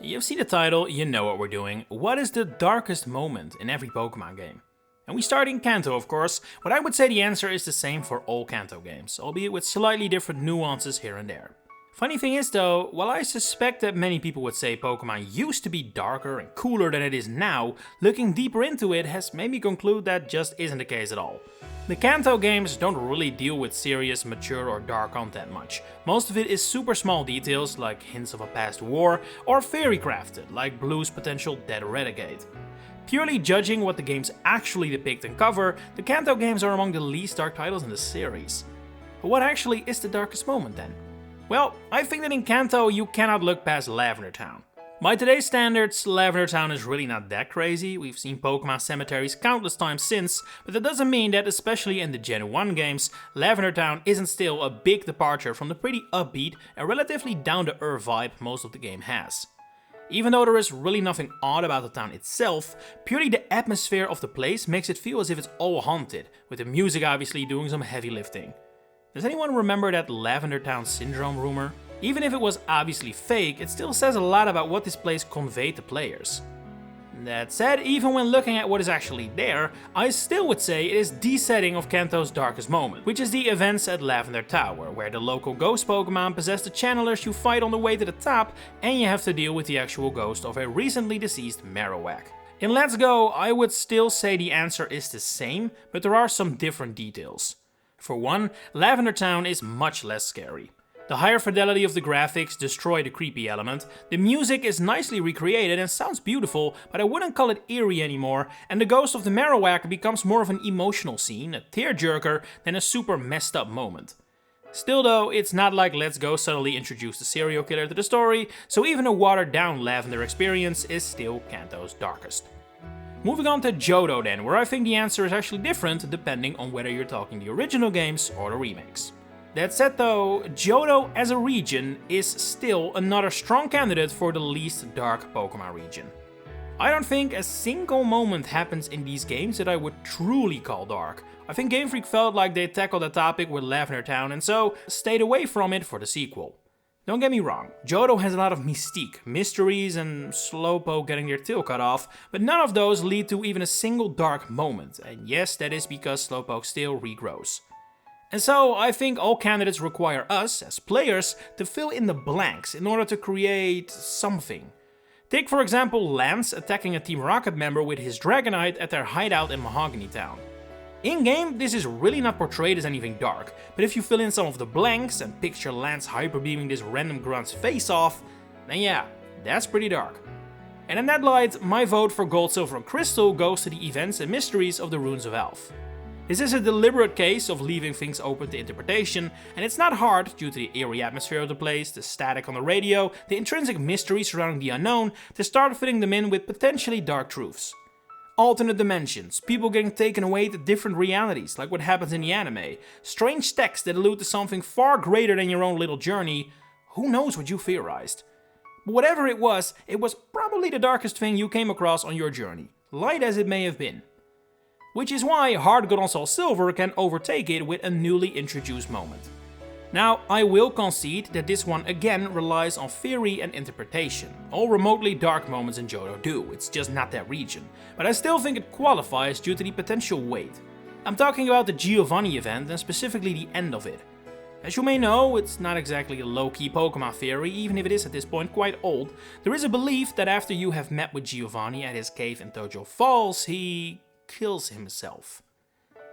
You've seen the title, you know what we're doing. What is the darkest moment in every Pokemon game? And we start in Kanto, of course, but I would say the answer is the same for all Kanto games, albeit with slightly different nuances here and there. Funny thing is though, while I suspect that many people would say Pokemon used to be darker and cooler than it is now, looking deeper into it has made me conclude that just isn't the case at all. The Kanto games don't really deal with serious, mature or dark content much. Most of it is super small details like hints of a past war, or fairy crafted like Blue's potential Dead Renegade. Purely judging what the games actually depict and cover, the Kanto games are among the least dark titles in the series. But what actually is the darkest moment then? Well, I think that in Kanto you cannot look past Lavender Town. By today's standards, Lavender Town is really not that crazy. We've seen Pokemon cemeteries countless times since, but that doesn't mean that, especially in the Gen 1 games, Lavender Town isn't still a big departure from the pretty upbeat and relatively down-to-earth vibe most of the game has. Even though there is really nothing odd about the town itself, purely the atmosphere of the place makes it feel as if it's all haunted, with the music obviously doing some heavy lifting. Does anyone remember that Lavender Town syndrome rumor? Even if it was obviously fake, it still says a lot about what this place conveyed to players. That said, even when looking at what is actually there, I still would say it is the setting of Kanto's darkest moment, which is the events at Lavender Tower, where the local ghost Pokemon possess the channelers you fight on the way to the top, and you have to deal with the actual ghost of a recently deceased Marowak. In Let's Go, I would still say the answer is the same, but there are some different details. For one, Lavender Town is much less scary. The higher fidelity of the graphics destroy the creepy element, the music is nicely recreated and sounds beautiful, but I wouldn't call it eerie anymore, and the ghost of the Marowak becomes more of an emotional scene, a tearjerker, than a super messed up moment. Still though, it's not like Let's Go suddenly introduced a serial killer to the story, so even a watered down Lavender experience is still Kanto's darkest. Moving on to Johto then, where I think the answer is actually different depending on whether you're talking the original games or the remakes. That said though, Johto as a region is still another strong candidate for the least dark Pokemon region. I don't think a single moment happens in these games that I would truly call dark. I think Game Freak felt like they tackled the topic with Lavender Town and so stayed away from it for the sequel. Don't get me wrong, Johto has a lot of mystique, mysteries and Slowpoke getting their tail cut off, but none of those lead to even a single dark moment, and yes, that is because Slowpoke still regrows. And so I think all candidates require us, as players, to fill in the blanks in order to create something. Take for example Lance attacking a Team Rocket member with his Dragonite at their hideout in Mahogany Town. In-game, this is really not portrayed as anything dark, but if you fill in some of the blanks and picture Lance hyperbeaming this random grunt's face off, then yeah, that's pretty dark. And in that light, my vote for Gold, Silver and Crystal goes to the events and mysteries of the Runes of Elf. This is a deliberate case of leaving things open to interpretation, and it's not hard, due to the eerie atmosphere of the place, the static on the radio, the intrinsic mystery surrounding the unknown, to start fitting them in with potentially dark truths. Alternate dimensions, people getting taken away to different realities, like what happens in the anime, strange texts that allude to something far greater than your own little journey, who knows what you theorized. But whatever it was probably the darkest thing you came across on your journey, light as it may have been. Which is why Heart Gold and Soul Silver can overtake it with a newly introduced moment. Now, I will concede that this one again relies on theory and interpretation. All remotely dark moments in Johto do, it's just not that region. But I still think it qualifies due to the potential weight. I'm talking about the Giovanni event and specifically the end of it. As you may know, it's not exactly a low-key Pokemon theory, even if it is at this point quite old. There is a belief that after you have met with Giovanni at his cave in Tojo Falls, he kills himself.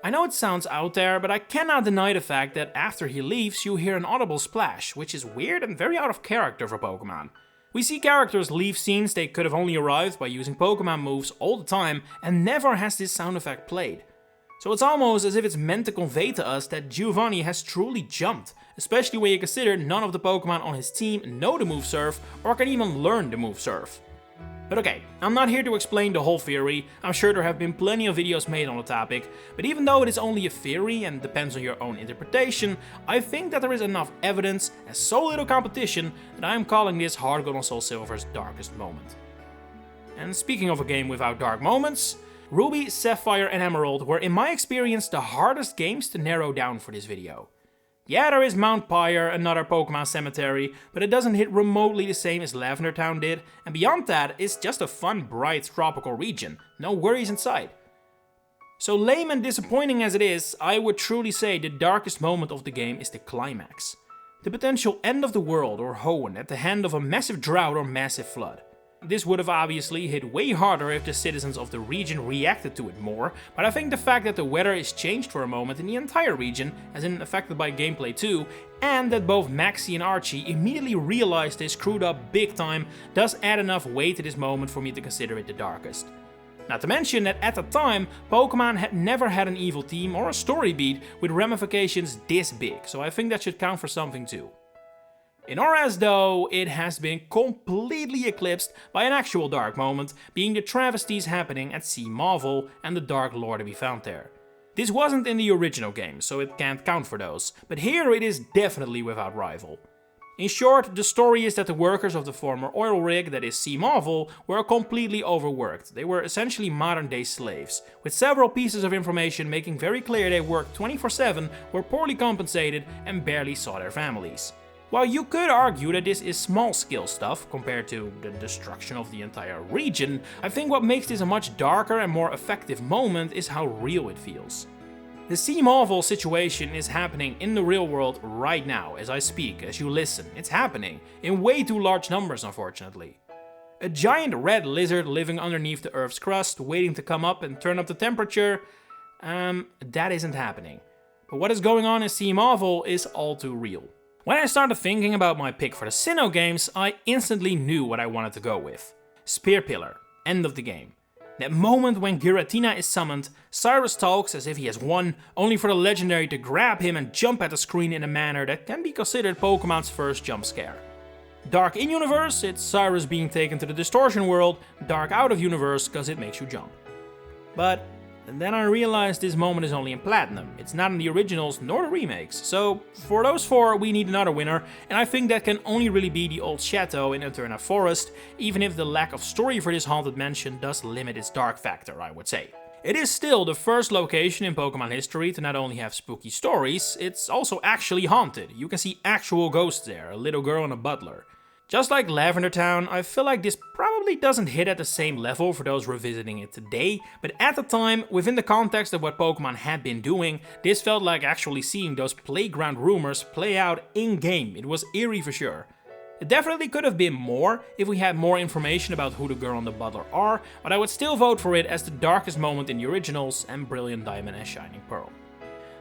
I know it sounds out there, but I cannot deny the fact that after he leaves you hear an audible splash, which is weird and very out of character for Pokemon. We see characters leave scenes they could have only arrived by using Pokemon moves all the time, and never has this sound effect played. So it's almost as if it's meant to convey to us that Giovanni has truly jumped, especially when you consider none of the Pokemon on his team know the move Surf or can even learn the move Surf. But okay, I'm not here to explain the whole theory, I'm sure there have been plenty of videos made on the topic, but even though it is only a theory and depends on your own interpretation, I think that there is enough evidence and so little competition that I am calling this Heart Gold and Soul Silver's darkest moment. And speaking of a game without dark moments, Ruby, Sapphire and Emerald were in my experience the hardest games to narrow down for this video. Yeah, there is Mount Pyre, another Pokemon cemetery, but it doesn't hit remotely the same as Lavender Town did, and beyond that, it's just a fun, bright, tropical region. No worries in sight. So lame and disappointing as it is, I would truly say the darkest moment of the game is the climax. The potential end of the world or Hoenn at the hand of a massive drought or massive flood. This would have obviously hit way harder if the citizens of the region reacted to it more, but I think the fact that the weather is changed for a moment in the entire region, as in affected by gameplay too, and that both Maxie and Archie immediately realized they screwed up big time, does add enough weight to this moment for me to consider it the darkest. Not to mention that at the time, Pokemon had never had an evil team or a story beat with ramifications this big, so I think that should count for something too. In Oras though, it has been completely eclipsed by an actual dark moment, being the travesties happening at Sea Marvel and the dark lore to be found there. This wasn't in the original game, so it can't count for those, but here it is definitely without rival. In short, the story is that the workers of the former oil rig that is Sea Marvel were completely overworked. They were essentially modern day slaves, with several pieces of information making very clear they worked 24/7, were poorly compensated and barely saw their families. While you could argue that this is small scale stuff compared to the destruction of the entire region, I think what makes this a much darker and more effective moment is how real it feels. The Sea Marvel situation is happening in the real world right now as I speak, as you listen. It's happening, in way too large numbers unfortunately. A giant red lizard living underneath the Earth's crust, waiting to come up and turn up the temperature, that isn't happening. But what is going on in Sea Marvel is all too real. When I started thinking about my pick for the Sinnoh games, I instantly knew what I wanted to go with. Spear Pillar, end of the game. That moment when Giratina is summoned, Cyrus talks as if he has won, only for the legendary to grab him and jump at the screen in a manner that can be considered Pokemon's first jump scare. Dark in-universe, it's Cyrus being taken to the distortion world, dark out of universe cause it makes you jump. But then I realized this moment is only in Platinum, it's not in the originals nor the remakes, so for those four we need another winner, and I think that can only really be the old chateau in Eterna Forest, even if the lack of story for this haunted mansion does limit its dark factor, I would say. It is still the first location in Pokemon history to not only have spooky stories, it's also actually haunted. You can see actual ghosts there, a little girl and a butler. Just like Lavender Town, I feel like this probably doesn't hit at the same level for those revisiting it today, but at the time, within the context of what Pokemon had been doing, this felt like actually seeing those playground rumors play out in-game. It was eerie for sure. It definitely could have been more if we had more information about who the girl and the butler are, but I would still vote for it as the darkest moment in the originals and Brilliant Diamond and Shining Pearl.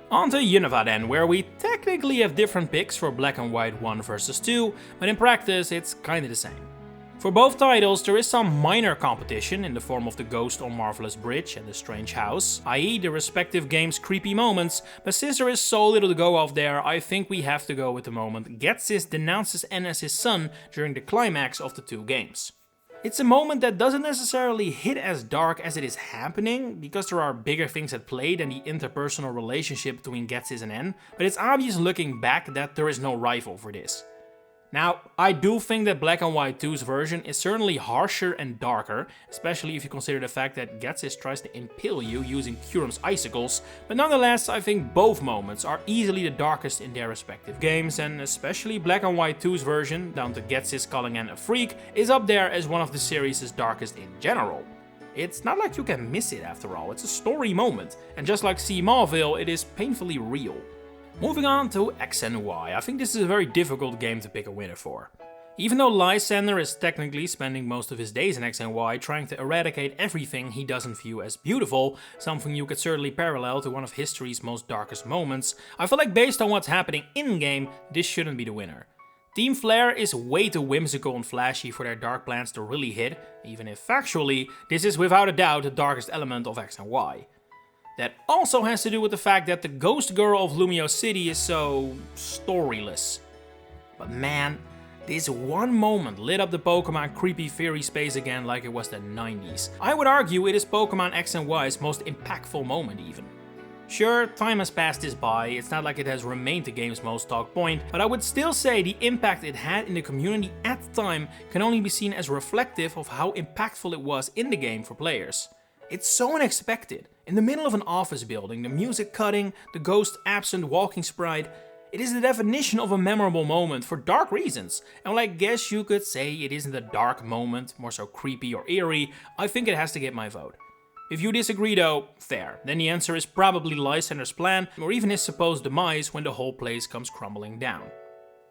On to Unova then, where we technically have different picks for Black and White 1 versus 2, but in practice it's kinda the same. For both titles there is some minor competition in the form of the Ghost on Marvelous Bridge and the Strange House, i.e. the respective game's creepy moments, but since there is so little to go off there, I think we have to go with the moment Ghetsis denounces N as his son during the climax of the two games. It's a moment that doesn't necessarily hit as dark as it is happening, because there are bigger things at play than the interpersonal relationship between Ghetsis and N, but it's obvious looking back that there is no rival for this. Now, I do think that Black and White 2's version is certainly harsher and darker, especially if you consider the fact that Ghetsis tries to impale you using Kyurem's icicles, but nonetheless I think both moments are easily the darkest in their respective games, and especially Black and White 2's version, down to Ghetsis calling N a freak, is up there as one of the series' darkest in general. It's not like you can miss it after all, it's a story moment, and just like Sea Marvel, it is painfully real. Moving on to X and Y, I think this is a very difficult game to pick a winner for. Even though Lysander is technically spending most of his days in X and Y trying to eradicate everything he doesn't view as beautiful, something you could certainly parallel to one of history's most darkest moments, I feel like based on what's happening in-game, this shouldn't be the winner. Team Flare is way too whimsical and flashy for their dark plans to really hit, even if factually, this is without a doubt the darkest element of X and Y. That also has to do with the fact that the ghost girl of Lumio City is so storyless. But man, this one moment lit up the Pokemon creepy fairy space again like it was the 90s. I would argue it is Pokemon X and Y's most impactful moment even. Sure, time has passed this by, it's not like it has remained the game's most talked point, but I would still say the impact it had in the community at the time can only be seen as reflective of how impactful it was in the game for players. It's so unexpected. In the middle of an office building, the music cutting, the ghost absent walking sprite, It is the definition of a memorable moment for dark reasons, and while I guess you could say it isn't a dark moment, more so creepy or eerie, I think it has to get my vote. If you disagree though, fair, then the answer is probably Lysander's plan, or even his supposed demise when the whole place comes crumbling down.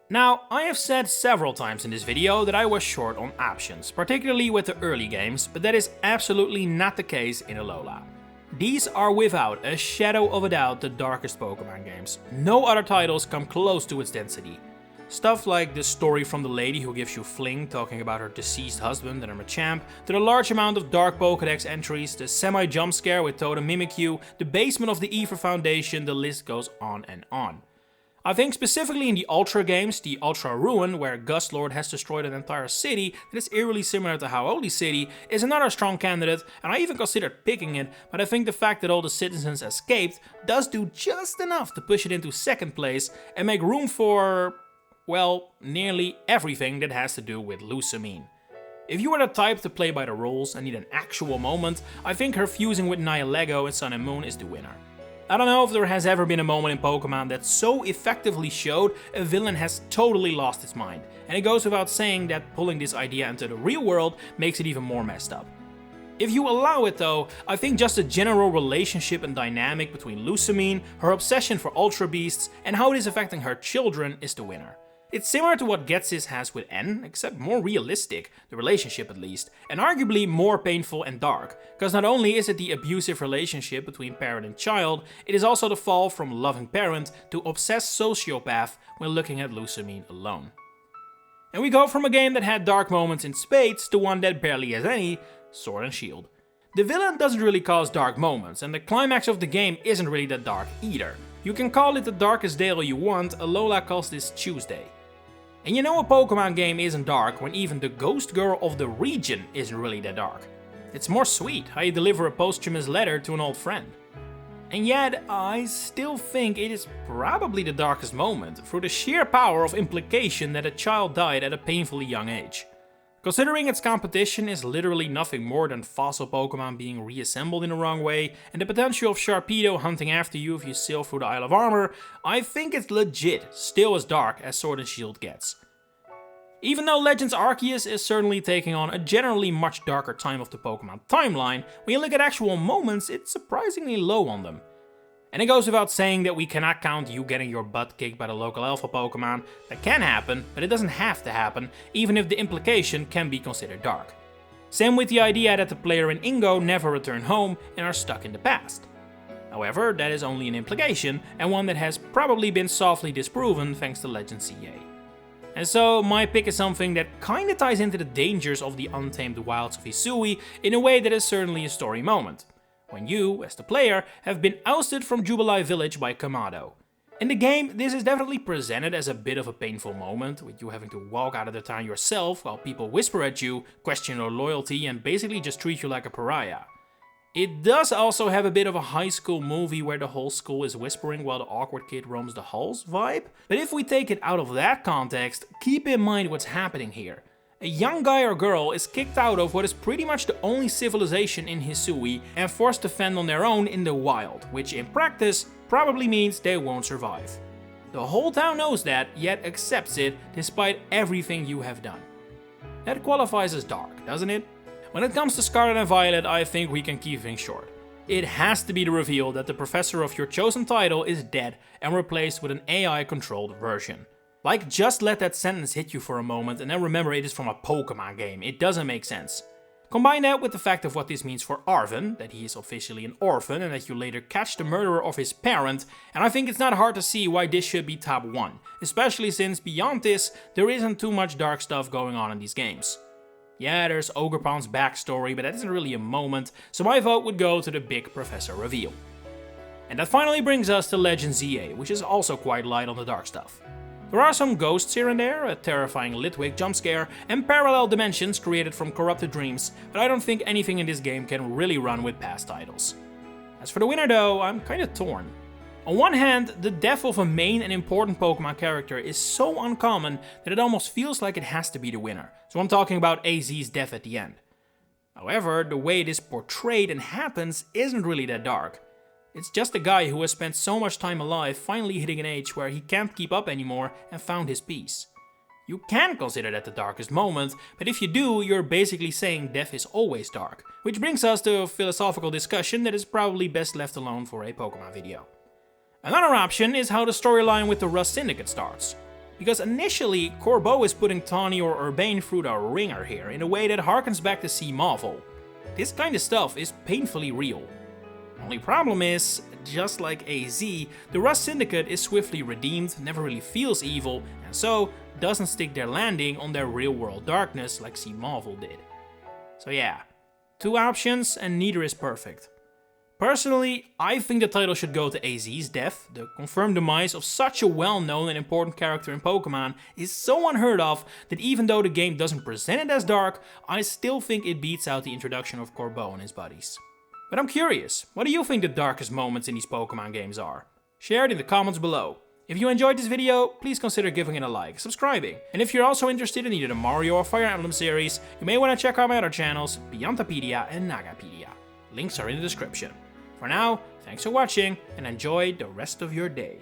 Now, I have said several times in this video that I was short on options, particularly with the early games, but that is absolutely not the case in Alola. These are without a shadow of a doubt the darkest Pokemon games. No other titles come close to its density. Stuff like the story from the lady who gives you fling talking about her deceased husband and her Machamp, to the large amount of dark Pokédex entries, the semi-jump scare with Totem Mimikyu, the basement of the Aether Foundation, the list goes on and on. I think specifically in the Ultra games, the Ultra Ruin, where Gustlord has destroyed an entire city that is eerily similar to Hau'oli City, is another strong candidate, and I even considered picking it, but I think the fact that all the citizens escaped does do just enough to push it into second place and make room for, well, nearly everything that has to do with Lusamine. If you are the type to play by the rules and need an actual moment, I think her fusing with Nihilego in Sun and Moon is the winner. I don't know if there has ever been a moment in Pokemon that so effectively showed a villain has totally lost its mind, and it goes without saying that pulling this idea into the real world makes it even more messed up. If you allow it though, I think just the general relationship and dynamic between Lusamine, her obsession for Ultra Beasts, and how it is affecting her children is the winner. It's similar to what Ghetsis has with N, except more realistic, the relationship at least, and arguably more painful and dark, because not only is it the abusive relationship between parent and child, it is also the fall from loving parent to obsessed sociopath when looking at Lusamine alone. And we go from a game that had dark moments in spades to one that barely has any, Sword and Shield. The villain doesn't really cause dark moments, and the climax of the game isn't really that dark either. You can call it the darkest day you want, Alola calls this Tuesday. And you know a Pokemon game isn't dark when even the ghost girl of the region isn't really that dark. It's more sweet how you deliver a posthumous letter to an old friend. And yet, I still think it is probably the darkest moment, through the sheer power of implication that a child died at a painfully young age. Considering its competition is literally nothing more than fossil Pokemon being reassembled in the wrong way, and the potential of Sharpedo hunting after you if you sail through the Isle of Armor, I think it's legit still as dark as Sword and Shield gets. Even though Legends Arceus is certainly taking on a generally much darker time of the Pokemon timeline, when you look at actual moments, it's surprisingly low on them. And it goes without saying that we cannot count you getting your butt kicked by the local alpha Pokemon. That can happen, but it doesn't have to happen, even if the implication can be considered dark. Same with the idea that the player and Ingo never return home and are stuck in the past. However, that is only an implication, and one that has probably been softly disproven thanks to Legends CA. And so, my pick is something that kinda ties into the dangers of the untamed wilds of Hisui in a way that is certainly a story moment. When you, as the player, have been ousted from Jubilee Village by Kamado. In the game, this is definitely presented as a bit of a painful moment, with you having to walk out of the town yourself while people whisper at you, question your loyalty, and basically just treat you like a pariah. It does also have a bit of a high school movie where the whole school is whispering while the awkward kid roams the halls vibe, but if we take it out of that context, keep in mind what's happening here. A young guy or girl is kicked out of what is pretty much the only civilization in Hisui and forced to fend on their own in the wild, which in practice probably means they won't survive. The whole town knows that, yet accepts it despite everything you have done. That qualifies as dark, doesn't it? When it comes to Scarlet and Violet, I think we can keep things short. It has to be the reveal that the professor of your chosen title is dead and replaced with an AI-controlled version. Like, just let that sentence hit you for a moment and then remember it is from a Pokemon game. It doesn't make sense. Combine that with the fact of what this means for Arven, that he is officially an orphan and that you later catch the murderer of his parent, and I think it's not hard to see why this should be top 1, especially since beyond this, there isn't too much dark stuff going on in these games. Yeah, there's Ogerpon's backstory, but that isn't really a moment, so my vote would go to the big professor reveal. And that finally brings us to Legend ZA, which is also quite light on the dark stuff. There are some ghosts here and there, a terrifying Litwick jumpscare, and parallel dimensions created from corrupted dreams, but I don't think anything in this game can really run with past titles. As for the winner though, I'm kinda torn. On one hand, the death of a main and important Pokemon character is so uncommon that it almost feels like it has to be the winner, so I'm talking about AZ's death at the end. However, the way it is portrayed and happens isn't really that dark. It's just a guy who has spent so much time alive finally hitting an age where he can't keep up anymore and found his peace. You can consider that the darkest moment, but if you do, you're basically saying death is always dark, which brings us to a philosophical discussion that is probably best left alone for a Pokemon video. Another option is how the storyline with the Rust Syndicate starts. Because initially, Corbeau is putting Tawny or Urbane through the ringer here in a way that harkens back to Sea Marvel. This kind of stuff is painfully real. Only problem is, just like AZ, the Rust Syndicate is swiftly redeemed, never really feels evil, and so doesn't stick their landing on their real-world darkness like Sea Marvel did. So yeah, two options and neither is perfect. Personally, I think the title should go to AZ's death. The confirmed demise of such a well-known and important character in Pokemon is so unheard of that even though the game doesn't present it as dark, I still think it beats out the introduction of Corbeau and his buddies. But I'm curious, what do you think the darkest moments in these Pokemon games are? Share it in the comments below. If you enjoyed this video, please consider giving it a like, subscribing. And if you're also interested in either the Mario or Fire Emblem series, you may want to check out my other channels, Pichupedia and Nagapedia. Links are in the description. For now, thanks for watching and enjoy the rest of your day.